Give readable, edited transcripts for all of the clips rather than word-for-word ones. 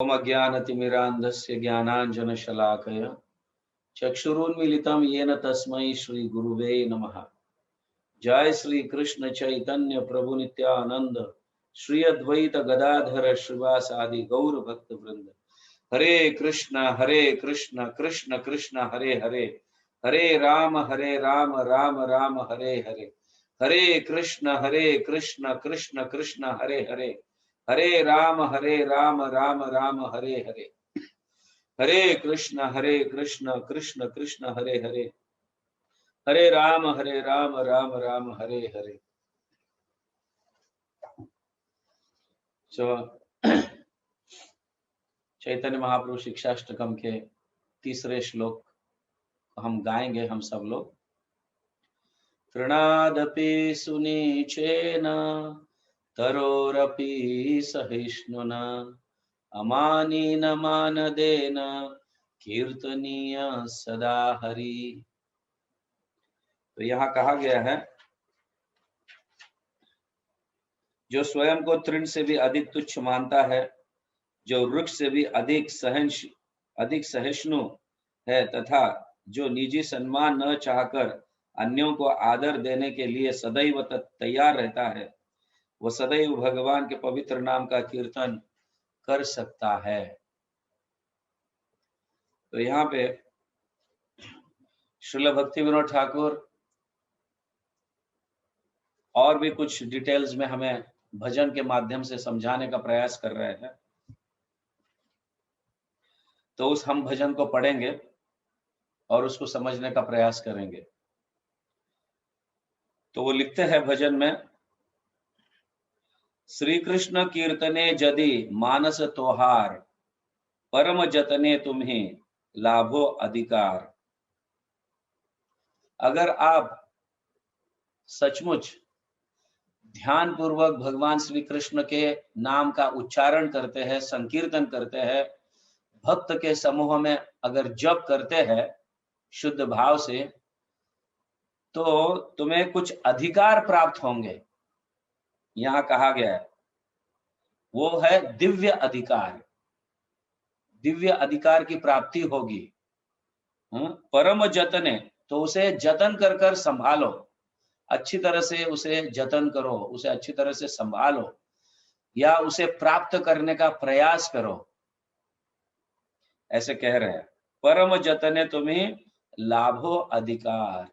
ओम अज्ञानतिमिरान्धस्य ज्ञानाञ्जनशलाकया चक्षुरुन्मीलितं येन तस्मै श्रीगुरुवे नमः। जय श्री कृष्ण चैतन्य प्रभु नित्यानंद श्री अद्वैत गदाधर श्रीवासादि गौर भक्त वृंद। हरे कृष्ण कृष्ण कृष्ण हरे हरे, हरे राम राम राम हरे हरे। हरे कृष्ण कृष्ण कृष्ण हरे हरे, हरे राम राम राम हरे हरे। हरे कृष्ण कृष्ण कृष्ण हरे हरे, हरे राम राम राम हरे हरे। चैतन्य महाप्रभु शिक्षाष्टकम के तीसरे श्लोक हम गाएंगे हम सब लोग। तृणादपि सुनीचेन तरोरपि सहिष्णुना अमानीन मानदेन कीर्तनीय सदा हरि। तो यहाँ कहा गया है, जो स्वयं को तृण से भी अधिक तुच्छ मानता है, जो वृक्ष से भी अधिक सहिष्णु है, तथा जो निजी सम्मान न चाहकर अन्यों को आदर देने के लिए सदैव तैयार रहता है, वह सदैव भगवान के पवित्र नाम का कीर्तन कर सकता है। तो यहाँ पे श्रील भक्ति विनोद ठाकुर और भी कुछ डिटेल्स में हमें भजन के माध्यम से समझाने का प्रयास कर रहे हैं। तो उस हम भजन को पढ़ेंगे और उसको समझने का प्रयास करेंगे। तो वो लिखते हैं भजन में, श्री कृष्ण कीर्तने जदि मानस तोहार, परम जतने तुम्हें लाभो अधिकार। अगर आप सचमुच ध्यान पूर्वक भगवान श्री कृष्ण के नाम का उच्चारण करते हैं, संकीर्तन करते हैं, भक्त के समूह में अगर जप करते हैं शुद्ध भाव से, तो तुम्हें कुछ अधिकार प्राप्त होंगे। यहां कहा गया है वो है दिव्य अधिकार, दिव्य अधिकार की प्राप्ति होगी। परम जतने, तो उसे जतन कर कर संभालो, अच्छी तरह से उसे जतन करो, उसे अच्छी तरह से संभालो या उसे प्राप्त करने का प्रयास करो, ऐसे कह रहे हैं। परम जतने तुम्हें लाभो अधिकार।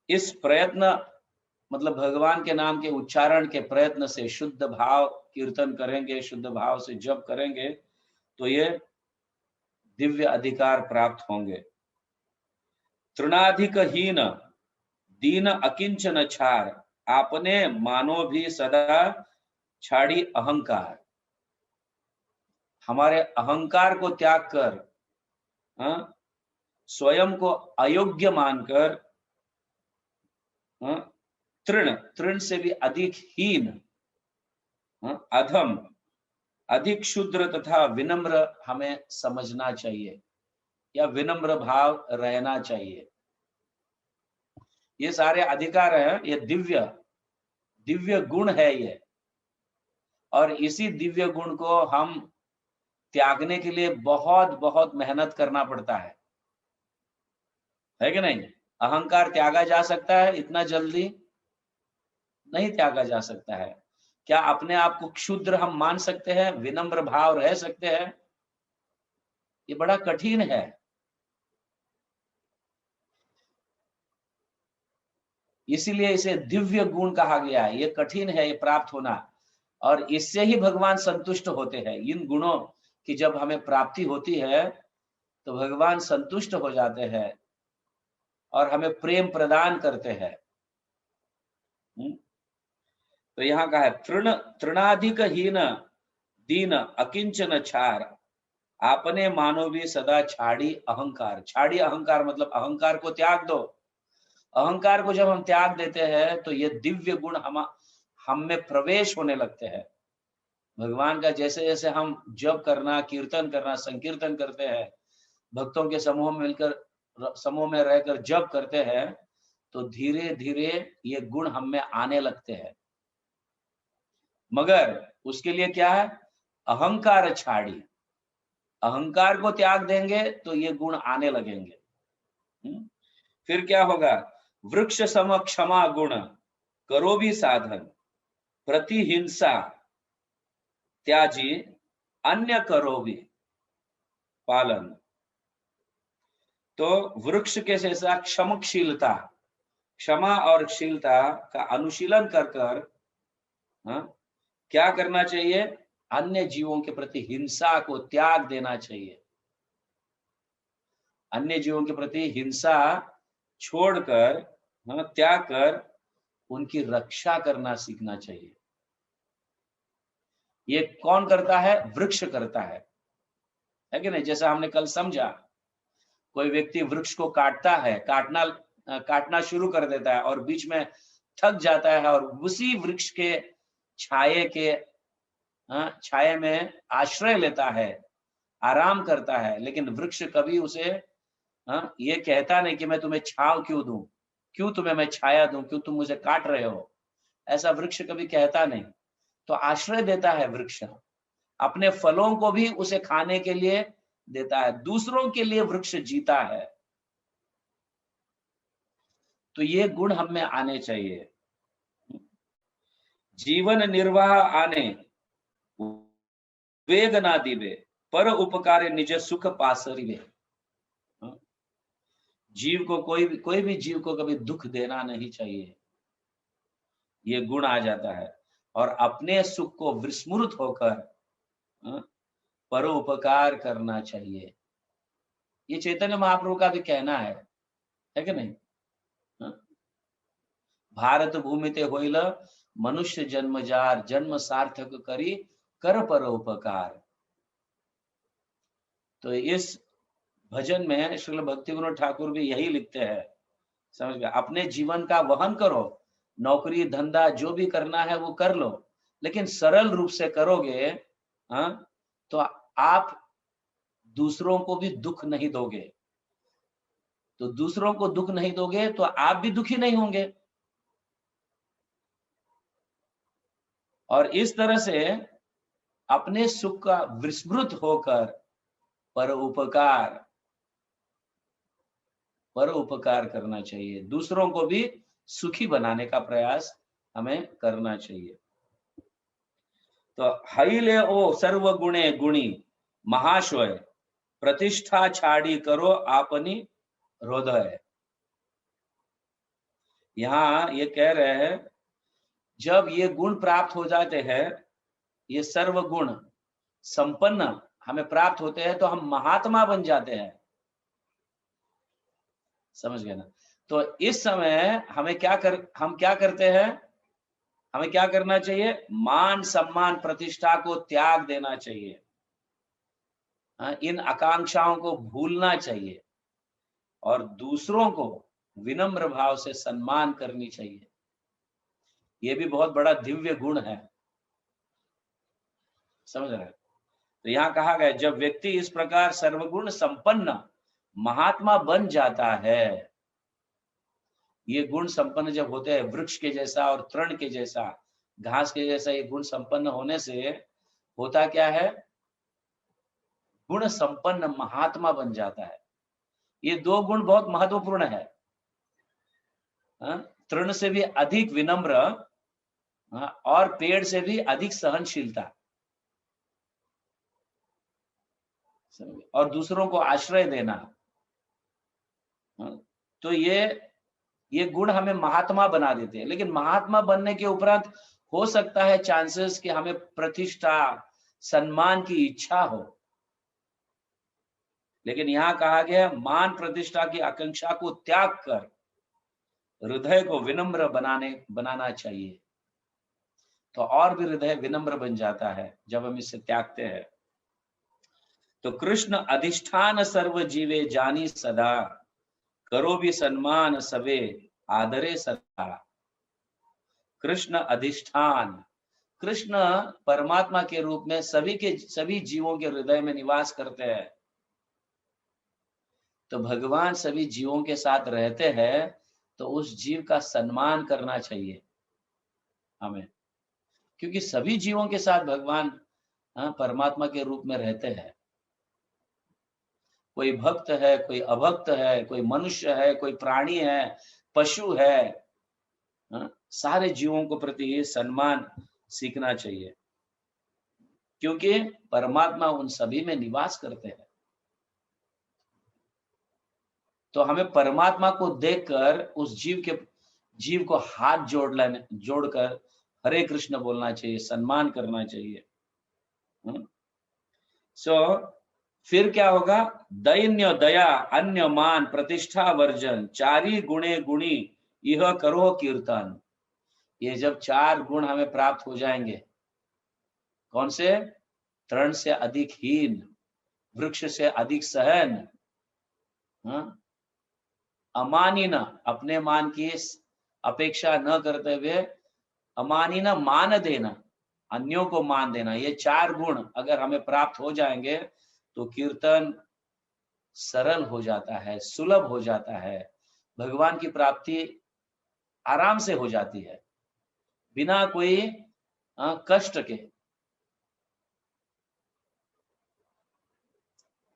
इस प्रयत्न मतलब भगवान के नाम के उच्चारण के प्रयत्न से शुद्ध भाव कीर्तन करेंगे, शुद्ध भाव से जप करेंगे, तो ये दिव्य अधिकार प्राप्त होंगे। तृणाधिक हीन दीन अकिंचन छार, आपने मानो भी सदा छाड़ी अहंकार। हमारे अहंकार को त्याग कर, स्वयं को अयोग्य मानकर, तृण से भी अधिक हीन, अधम, अधिक शुद्र तथा विनम्र हमें समझना चाहिए या विनम्र भाव रहना चाहिए। ये सारे अधिकार हैं, ये दिव्य गुण है ये, और इसी दिव्य गुण को हम त्यागने के लिए बहुत बहुत मेहनत करना पड़ता है कि नहीं? अहंकार त्यागा जा सकता है इतना जल्दी? नहीं त्यागा जा सकता है। क्या अपने आप को क्षुद्र हम मान सकते हैं, विनम्र भाव रह सकते हैं? ये बड़ा कठिन है। इसीलिए इसे दिव्य गुण कहा गया है। ये कठिन है ये प्राप्त होना, और इससे ही भगवान संतुष्ट होते हैं। इन गुणों की जब हमें प्राप्ति होती है तो भगवान संतुष्ट हो जाते हैं और हमें प्रेम प्रदान करते हैं। तो यहाँ का है, तृणाधिक हीन दीन अकिंचन छार, आपने मानो भी सदा छाड़ी अहंकार। छाड़ी अहंकार मतलब अहंकार को त्याग दो। अहंकार को जब हम त्याग देते हैं तो ये दिव्य गुण हम में प्रवेश होने लगते हैं। भगवान का जैसे जैसे हम जप करना, कीर्तन करना, संकीर्तन करते हैं, भक्तों के समूह में मिलकर, समूह में रहकर जप करते हैं, तो धीरे धीरे ये गुण हम में आने लगते हैं। मगर उसके लिए क्या है? अहंकार छाड़ी। अहंकार को त्याग देंगे तो ये गुण आने लगेंगे। फिर क्या होगा? वृक्ष सम क्षमा गुण करो भी साधन, प्रतिहिंसा त्याजी अन्य करो भी पालन। तो वृक्ष के जैसा क्षमशीलता, क्षमा और शीलता का अनुशीलन कर कर क्या करना चाहिए? अन्य जीवों के प्रति हिंसा को त्याग देना चाहिए। अन्य जीवों के प्रति हिंसा छोड़कर, त्याग कर उनकी रक्षा करना सीखना चाहिए। ये कौन करता है? वृक्ष करता है कि नहीं? जैसा हमने कल समझा, कोई व्यक्ति वृक्ष को काटता है, काटना शुरू कर देता है और बीच में थक जाता है और उसी वृक्ष के छाये में आश्रय लेता है, आराम करता है, लेकिन वृक्ष कभी उसे ये कहता नहीं कि मैं तुम्हें छांव क्यों दूं, क्यों तुम्हें मैं छाया दूं, क्यों तुम मुझे काट रहे हो। ऐसा वृक्ष कभी कहता नहीं। तो आश्रय देता है वृक्ष, अपने फलों को भी उसे खाने के लिए देता है, दूसरों के लिए वृक्ष जीता है। तो ये गुण हम में आने चाहिए। जीवन निर्वाह आने वेग ना दिवे, पर उपकारे निज सुख पासरिवे। जीव को कोई भी जीव को कभी दुख देना नहीं चाहिए, ये गुण आ जाता है। और अपने सुख को विस्मृत होकर परोपकार करना चाहिए। ये चैतन्य महाप्रभु का भी कहना है कि नहीं? भारत भूमि ते होइल मनुष्य जन्म जार, जन्म सार्थक करी कर परोपकार। तो इस भजन में श्रील भक्ति विनोद ठाकुर भी यही लिखते हैं, समझ गए? अपने जीवन का वहन करो, नौकरी धंधा जो भी करना है वो कर लो, लेकिन सरल रूप से करोगे तो आप दूसरों को भी दुख नहीं दोगे। तो दूसरों को दुख नहीं दोगे तो आप भी दुखी नहीं होंगे। और इस तरह से अपने सुख का विस्मृत होकर परोपकार करना चाहिए, दूसरों को भी सुखी बनाने का प्रयास हमें करना चाहिए। तो हईले ओ सर्व गुणे गुणी महाश्वय, प्रतिष्ठा छाड़ी करो आपनी हृदय। यहां ये कह रहे हैं, जब ये गुण प्राप्त हो जाते हैं, ये सर्व गुण संपन्न हमें प्राप्त होते हैं, तो हम महात्मा बन जाते हैं। समझ गए ना? तो इस समय हम क्या करते हैं? हमें क्या करना चाहिए? मान सम्मान प्रतिष्ठा को त्याग देना चाहिए, इन आकांक्षाओं को भूलना चाहिए और दूसरों को विनम्र भाव से सम्मान करनी चाहिए। ये भी बहुत बड़ा दिव्य गुण है, समझ रहे हैं? तो यहाँ कहा गया, जब व्यक्ति इस प्रकार सर्वगुण संपन्न महात्मा बन जाता है, ये गुण संपन्न जब होते हैं, वृक्ष के जैसा और तृण के जैसा, घास के जैसा, ये गुण संपन्न होने से होता क्या है? गुण संपन्न महात्मा बन जाता है। ये दो गुण बहुत महत्वपूर्ण है। तृण से भी अधिक विनम्र और पेड़ से भी अधिक सहनशीलता, और दूसरों को आश्रय देना। तो ये गुण हमें महात्मा बना देते हैं। लेकिन महात्मा बनने के उपरांत हो सकता है चांसेस कि हमें प्रतिष्ठा सम्मान की इच्छा हो, लेकिन यहां कहा गया मान प्रतिष्ठा की आकांक्षा को त्याग कर हृदय को विनम्र बनाना चाहिए। तो और भी हृदय विनम्र बन जाता है जब हम इसे त्यागते हैं। तो कृष्ण अधिष्ठान सर्व जीवे जानी सदा, करो भी सम्मान सबे आदरे सदा। कृष्ण अधिष्ठान, कृष्ण परमात्मा के रूप में सभी जीवों के हृदय में निवास करते हैं। तो भगवान सभी जीवों के साथ रहते हैं, तो उस जीव का सम्मान करना चाहिए हमें, क्योंकि सभी जीवों के साथ भगवान परमात्मा के रूप में रहते हैं। कोई भक्त है, कोई अभक्त है, कोई मनुष्य है, कोई प्राणी है, पशु है, सारे जीवों को प्रति ये सम्मान सीखना चाहिए, क्योंकि परमात्मा उन सभी में निवास करते हैं। तो हमें परमात्मा को देखकर उस जीव को हाथ जोड़कर हरे कृष्ण बोलना चाहिए, सम्मान करना चाहिए। फिर क्या होगा? दैन्य दया अन्य मान प्रतिष्ठा वर्जन चारी गुणे गुणी यह करो कीर्तन। ये जब 4 गुण हमें प्राप्त हो जाएंगे, कौन से? तृण से अधिक हीन, वृक्ष से अधिक सहन, अमानी न अपने मान की अपेक्षा न करते हुए अमानी न मान देना, अन्यों को मान देना। ये 4 गुण अगर हमें प्राप्त हो जाएंगे तो कीर्तन सरल हो जाता है, सुलभ हो जाता है, भगवान की प्राप्ति आराम से हो जाती है, बिना कोई कष्ट के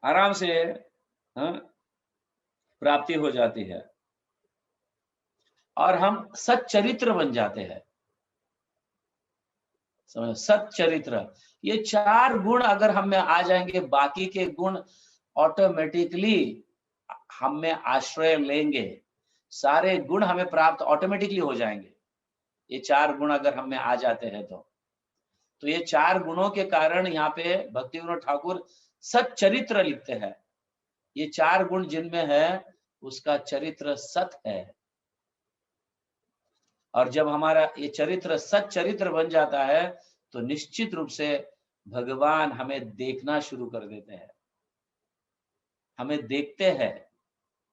आराम से प्राप्ति हो जाती है और हम सच्चरित्र बन जाते हैं। समझ, सच्चरित्र। ये 4 गुण अगर हम में आ जाएंगे, बाकी के गुण ऑटोमेटिकली हम में आश्रय लेंगे, सारे गुण हमें प्राप्त ऑटोमेटिकली हो जाएंगे। ये 4 गुण अगर हम में आ जाते हैं तो ये 4 गुणों के कारण यहाँ पे भक्ति विनोद ठाकुर सच्चरित्र लिखते हैं। ये 4 गुण जिनमें है उसका चरित्र सत है, और जब हमारा ये चरित्र सच्चरित्र बन जाता है तो निश्चित रूप से भगवान हमें देखना शुरू कर देते हैं, हमें देखते हैं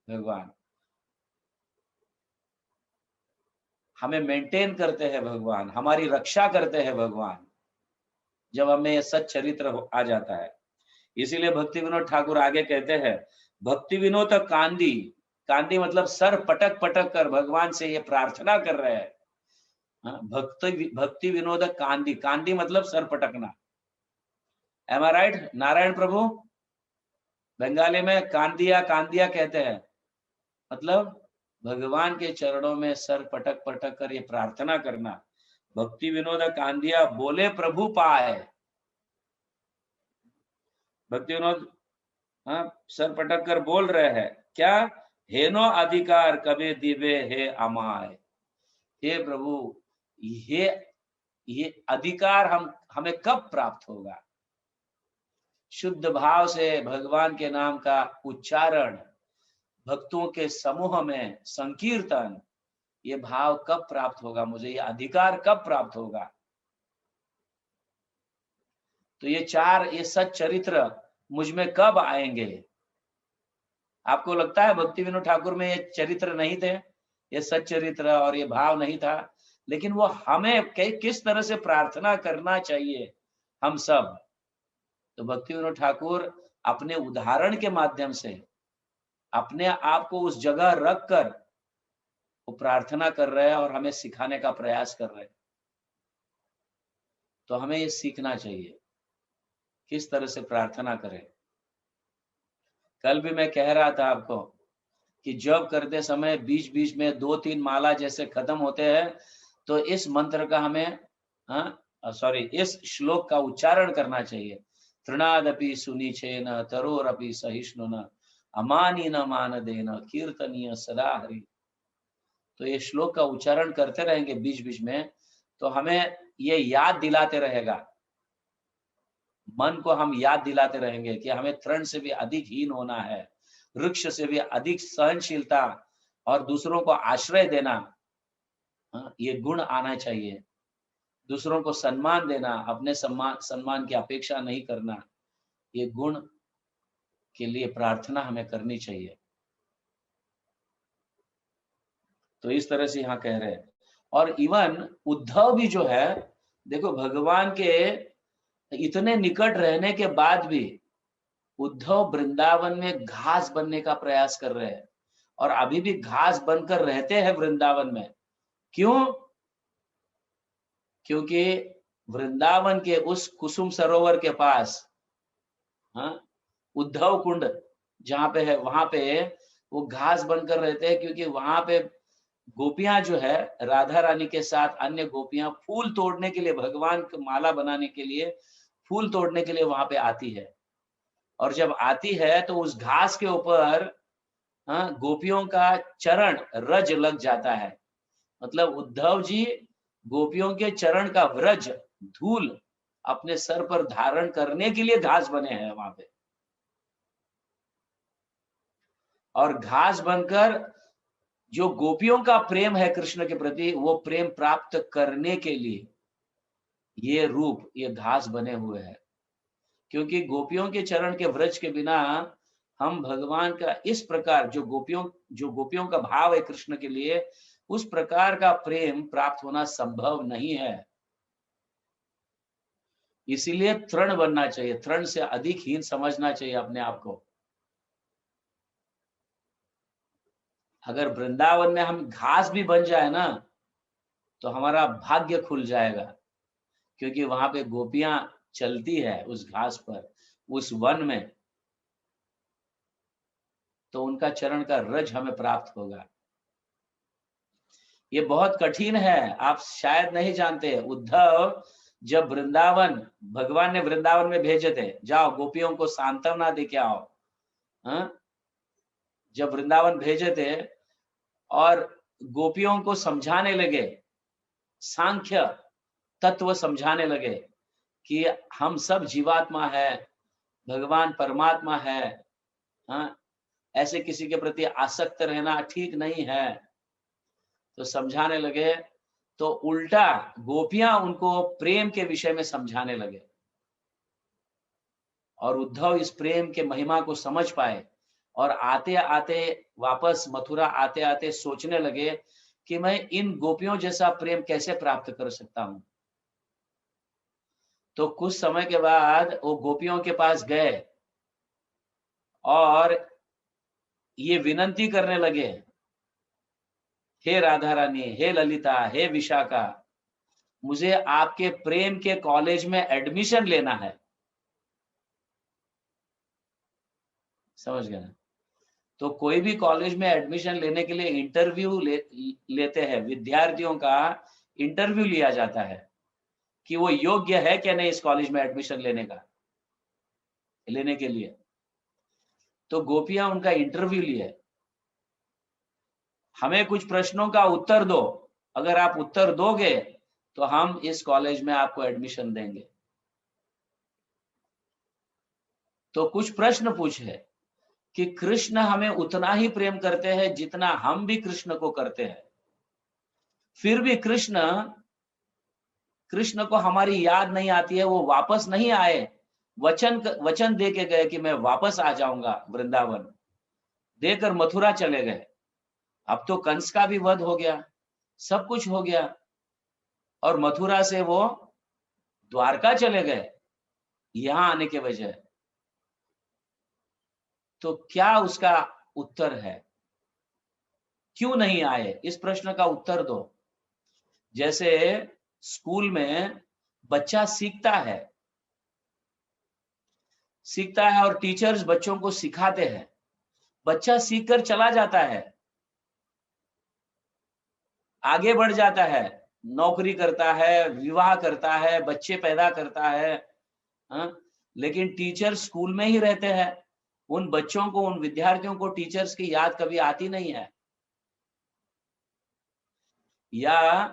भगवान, हमें मेंटेन करते हैं भगवान, हमारी रक्षा करते हैं भगवान, जब हमें ये सच्चरित्र आ जाता है। इसीलिए भक्ति विनोद ठाकुर आगे कहते हैं, भक्ति विनोद कांदी, कांदी मतलब सर पटक पटक कर भगवान से ये प्रार्थना कर रहे हैं। भक्ति विनोद कांदी, कांदी मतलब सर पटकना। एम आई राइट नारायण प्रभु? बंगाली में कांदिया कांदिया कहते हैं, मतलब भगवान के चरणों में सर पटक पटक कर ये प्रार्थना करना। भक्ति विनोद कांदिया बोले प्रभु पाए। भक्ति विनोद सर पटक कर बोल रहे हैं क्या? हेनो अधिकार कबे दिवे हे अमाय। हे प्रभु, ये अधिकार हमें कब प्राप्त होगा? शुद्ध भाव से भगवान के नाम का उच्चारण, भक्तों के समूह में संकीर्तन, ये भाव कब प्राप्त होगा मुझे? ये अधिकार कब प्राप्त होगा? तो ये सच्चरित्र मुझ में कब आएंगे? आपको लगता है भक्ति विनोद ठाकुर में ये चरित्र नहीं थे, ये सच्चरित्र और ये भाव नहीं था? लेकिन वो हमें किस तरह से प्रार्थना करना चाहिए हम सब, तो भक्ति विनोद ठाकुर अपने उदाहरण के माध्यम से अपने आप को उस जगह रख कर वो प्रार्थना कर रहे हैं और हमें सिखाने का प्रयास कर रहे हैं। तो हमें ये सीखना चाहिए किस तरह से प्रार्थना करें। कल भी मैं कह रहा था आपको कि जप करते समय बीच बीच में 2-3 माला जैसे खत्म होते हैं तो इस मंत्र का हमें इस श्लोक का उच्चारण करना चाहिए। तृणादपि सुनिचेन तरोरपि सहिष्णुना अमानी न मान देना कीर्तनीय सदा हरि। तो ये श्लोक का उच्चारण करते रहेंगे बीच बीच में, तो हमें ये याद दिलाते रहेगा, मन को हम याद दिलाते रहेंगे कि हमें तृण से भी अधिक हीन होना है, वृक्ष से भी अधिक सहनशीलता और दूसरों को आश्रय देना, ये गुण आना चाहिए। दूसरों को सम्मान देना, अपने सम्मान की अपेक्षा नहीं करना, ये गुण के लिए प्रार्थना हमें करनी चाहिए। तो इस तरह से यहाँ कह रहे हैं। और इवन उद्धव भी जो है, देखो भगवान के इतने निकट रहने के बाद भी उद्धव वृंदावन में घास बनने का प्रयास कर रहे हैं और अभी भी घास बनकर रहते हैं वृंदावन में। क्यों? क्योंकि वृंदावन के उस कुसुम सरोवर के पास, हाँ, उद्धव कुंड जहाँ पे है, वहां पे वो घास बनकर रहते हैं, क्योंकि वहां पे गोपियां जो है राधा रानी के साथ अन्य गोपियां फूल तोड़ने के लिए, भगवान की माला बनाने के लिए फूल तोड़ने के लिए वहां पे आती है। और जब आती है तो उस घास के ऊपर, हाँ, गोपियों का चरण रज लग जाता है। मतलब उद्धव जी गोपियों के चरण का व्रज, धूल अपने सर पर धारण करने के लिए घास बने हैं वहां पे। और घास बनकर जो गोपियों का प्रेम है कृष्ण के प्रति, वो प्रेम प्राप्त करने के लिए ये रूप, ये घास बने हुए हैं। क्योंकि गोपियों के चरण के व्रज के बिना हम भगवान का इस प्रकार, जो गोपियों का भाव है कृष्ण के लिए, उस प्रकार का प्रेम प्राप्त होना संभव नहीं है। इसीलिए तृण बनना चाहिए, तृण से अधिक हीन समझना चाहिए अपने आप को। अगर वृंदावन में हम घास भी बन जाए ना, तो हमारा भाग्य खुल जाएगा, क्योंकि वहां पे गोपियां चलती है उस घास पर, उस वन में, तो उनका चरण का रज हमें प्राप्त होगा। ये बहुत कठिन है, आप शायद नहीं जानते। उद्धव जब वृंदावन, भगवान ने वृंदावन में भेजे थे, जाओ गोपियों को सांत्वना दे के आओ, हाँ? जब वृंदावन भेजे थे और गोपियों को समझाने लगे, सांख्य तत्व समझाने लगे कि हम सब जीवात्मा है, भगवान परमात्मा है, हाँ? ऐसे किसी के प्रति आसक्त रहना ठीक नहीं है, तो समझाने लगे। तो उल्टा गोपियां उनको प्रेम के विषय में समझाने लगे, और उद्धव इस प्रेम के महिमा को समझ पाए, और आते आते वापस मथुरा आते आते सोचने लगे कि मैं इन गोपियों जैसा प्रेम कैसे प्राप्त कर सकता हूं। तो कुछ समय के बाद वो गोपियों के पास गए और ये विनंती करने लगे, हे राधा रानी, हे ललिता, हे विशाखा, मुझे आपके प्रेम के कॉलेज में एडमिशन लेना है। समझ गए ना? तो कोई भी कॉलेज में एडमिशन लेने के लिए इंटरव्यू लेते हैं, विद्यार्थियों का इंटरव्यू लिया जाता है कि वो योग्य है क्या नहीं इस कॉलेज में एडमिशन लेने के लिए। तो गोपियां उनका इंटरव्यू लिए, हमें कुछ प्रश्नों का उत्तर दो, अगर आप उत्तर दोगे तो हम इस कॉलेज में आपको एडमिशन देंगे। तो कुछ प्रश्न पूछे कि कृष्ण हमें उतना ही प्रेम करते हैं जितना हम भी कृष्ण को करते हैं, फिर भी कृष्ण को हमारी याद नहीं आती है, वो वापस नहीं आए। वचन दे के गए कि मैं वापस आ जाऊंगा वृंदावन, देकर मथुरा चले गए। अब तो कंस का भी वध हो गया, सब कुछ हो गया, और मथुरा से वो द्वारका चले गए यहां आने के वजह। तो क्या उसका उत्तर है, क्यों नहीं आए, इस प्रश्न का उत्तर दो। जैसे स्कूल में बच्चा सीखता है और टीचर्स बच्चों को सिखाते हैं, बच्चा सीखकर चला जाता है, आगे बढ़ जाता है, नौकरी करता है, विवाह करता है, बच्चे पैदा करता है, हाँ? लेकिन टीचर स्कूल में ही रहते हैं, उन बच्चों को, उन विद्यार्थियों को टीचर्स की याद कभी आती नहीं है। या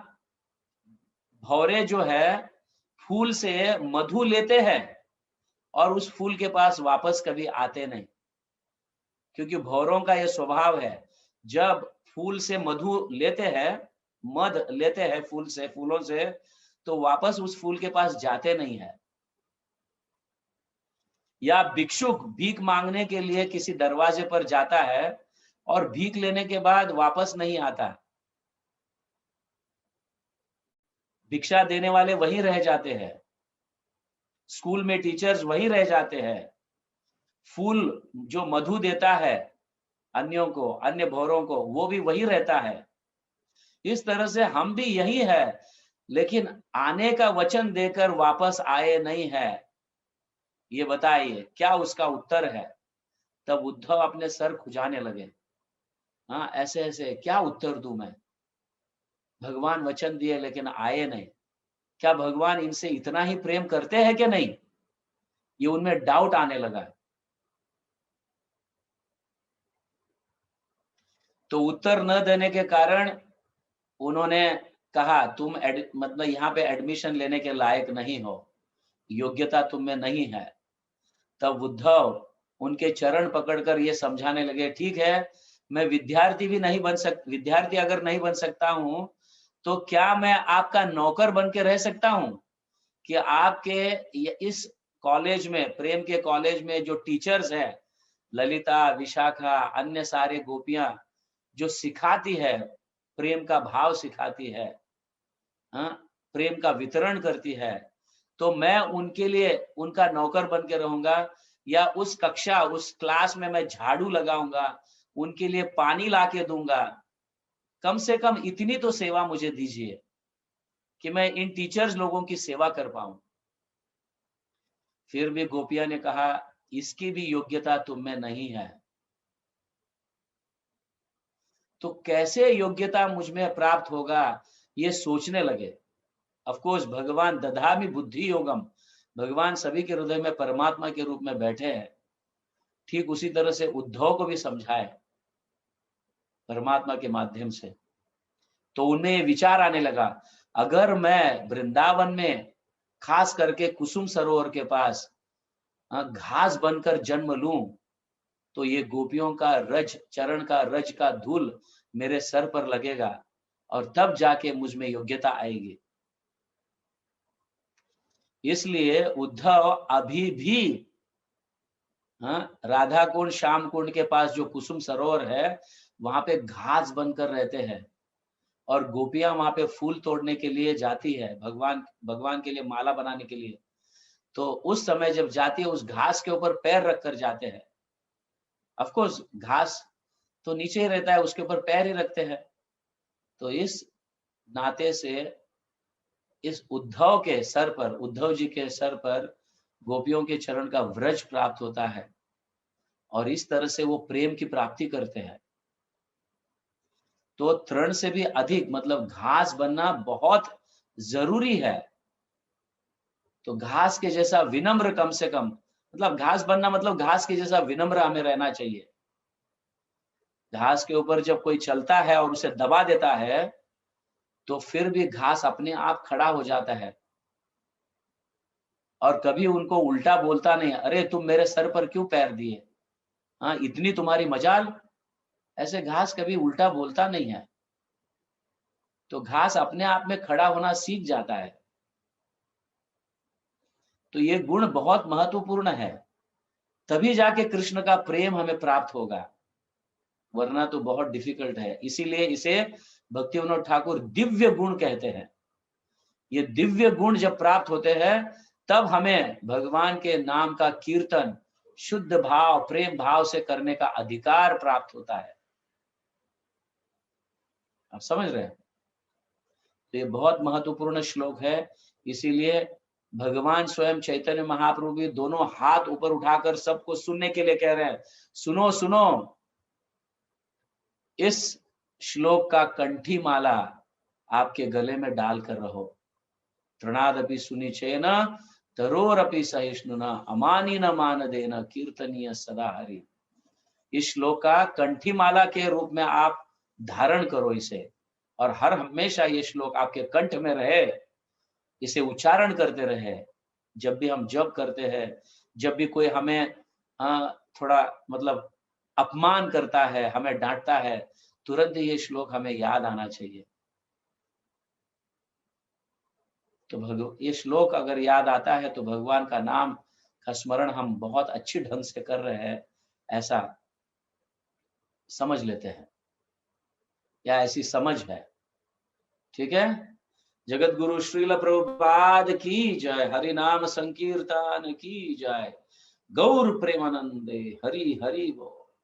भौरे जो है फूल से मधु लेते हैं और उस फूल के पास वापस कभी आते नहीं, क्योंकि भौरों का यह स्वभाव है, जब फूल से मधु लेते हैं, मध लेते हैं फूलों से, तो वापस उस फूल के पास जाते नहीं है। या भिक्षुक भीख मांगने के लिए किसी दरवाजे पर जाता है और भीख लेने के बाद वापस नहीं आता, भिक्षा देने वाले वहीं रह जाते हैं, स्कूल में टीचर्स वहीं रह जाते हैं, फूल जो मधु देता है अन्यों को, अन्य भौरों को, वो भी वही रहता है। इस तरह से हम भी यही है, लेकिन आने का वचन देकर वापस आए नहीं है। ये बताइए क्या उसका उत्तर है? तब उद्धव अपने सर खुजाने लगे। हाँ, ऐसे ऐसे क्या उत्तर दूं मैं? भगवान वचन दिए लेकिन आए नहीं। क्या भगवान इनसे इतना ही प्रेम करते हैं कि नहीं? ये उनमें डाउट आने लगा। तो उत्तर न देने के कारण उन्होंने कहा तुम मतलब यहाँ पे एडमिशन लेने के लायक नहीं हो, योग्यता तुम में नहीं है। तब उद्धव उनके चरण पकड़कर ये समझाने लगे, ठीक है, मैं विद्यार्थी अगर नहीं बन सकता हूँ, तो क्या मैं आपका नौकर बन के रह सकता हूँ? कि आपके इस कॉलेज में, प्रेम के कॉलेज में जो टीचर्स है, ललिता, विशाखा, अन्य सारे गोपियां जो सिखाती है, प्रेम का भाव सिखाती है, हाँ, प्रेम का वितरण करती है, तो मैं उनके लिए उनका नौकर बन के रहूंगा, या उस कक्षा, उस क्लास में मैं झाड़ू लगाऊंगा, उनके लिए पानी लाके दूंगा। कम से कम इतनी तो सेवा मुझे दीजिए कि मैं इन टीचर्स लोगों की सेवा कर पाऊं। फिर भी गोपिया ने कहा, इसकी भी योग्यता तुम में नहीं है। तो कैसे योग्यता मुझ में प्राप्त होगा, ये सोचने लगे। ऑफ कोर्स भगवान दधामि बुद्धि योगम, भगवान सभी के हृदय में परमात्मा के रूप में बैठे हैं। ठीक उसी तरह से उद्धव को भी समझाए परमात्मा के माध्यम से। तो उन्हें विचार आने लगा, अगर मैं वृंदावन में, खास करके कुसुम सरोवर के पास घास बनकर जन्म लूं, तो ये गोपियों का रज, चरण का रज का धूल मेरे सर पर लगेगा, और तब जाके मुझ में योग्यता आएगी। इसलिए उद्धव अभी भी राधा कुंड, श्याम कुंड के पास जो कुसुम सरोवर है, वहां पे घास बनकर रहते हैं, और गोपियां वहां पे फूल तोड़ने के लिए जाती है, भगवान के लिए माला बनाने के लिए। तो उस समय जब जाती है, उस घास के ऊपर पैर रखकर जाते हैं। ऑफ कोर्स घास तो नीचे ही रहता है, उसके ऊपर पैर ही रखते हैं। तो इस नाते से इस उद्धव के सर पर, उद्धव जी के सर पर गोपियों के चरण का व्रज प्राप्त होता है, और इस तरह से वो प्रेम की प्राप्ति करते हैं। तो तृण से भी अधिक, मतलब घास बनना बहुत जरूरी है। तो घास के जैसा विनम्र, कम से कम, मतलब घास बनना मतलब घास के जैसा विनम्र हमें रहना चाहिए। घास के ऊपर जब कोई चलता है और उसे दबा देता है, तो फिर भी घास अपने आप खड़ा हो जाता है, और कभी उनको उल्टा बोलता नहीं, अरे तुम मेरे सर पर क्यों पैर दिए, हाँ इतनी तुम्हारी मजाल। ऐसे घास कभी उल्टा बोलता नहीं है। तो घास अपने आप में खड़ा होना सीख जाता है। तो ये गुण बहुत महत्वपूर्ण है, तभी जाके कृष्ण का प्रेम हमें प्राप्त होगा, वरना तो बहुत डिफिकल्ट है। इसीलिए इसे भक्ति विनोद ठाकुर दिव्य गुण कहते हैं। ये दिव्य गुण जब प्राप्त होते हैं, तब हमें भगवान के नाम का कीर्तन शुद्ध भाव, प्रेम भाव से करने का अधिकार प्राप्त होता है। आप समझ रहे हैं? तो ये बहुत महत्वपूर्ण श्लोक है। इसीलिए भगवान स्वयं चैतन्य महाप्रभु भी दोनों हाथ ऊपर उठाकर सबको सुनने के लिए कह रहे हैं, सुनो सुनो, इस श्लोक का कंठी माला आपके गले में डालकर रहो। तृणादपि सुनिचेन तरोरपि सहिष्णुना अमानी न मान देना कीर्तनीय सदा हरि। इस श्लोक का कंठी माला के रूप में आप धारण करो इसे, और हर हमेशा ये श्लोक आपके कंठ में रहे, इसे उच्चारण करते रहे। जब भी हम जप करते हैं, जब भी कोई हमें थोड़ा मतलब अपमान करता है, हमें डांटता है, तुरंत ये श्लोक हमें याद आना चाहिए। तो ये श्लोक अगर याद आता है, तो भगवान का नाम का स्मरण हम बहुत अच्छी ढंग से कर रहे हैं, ऐसा समझ लेते हैं, या ऐसी समझ है। ठीक है। जगत गुरु श्रील प्रभुपाद की जय, हरि नाम संकीर्तन की जय, गौर प्रेमानंदे, हरि हरि बोल।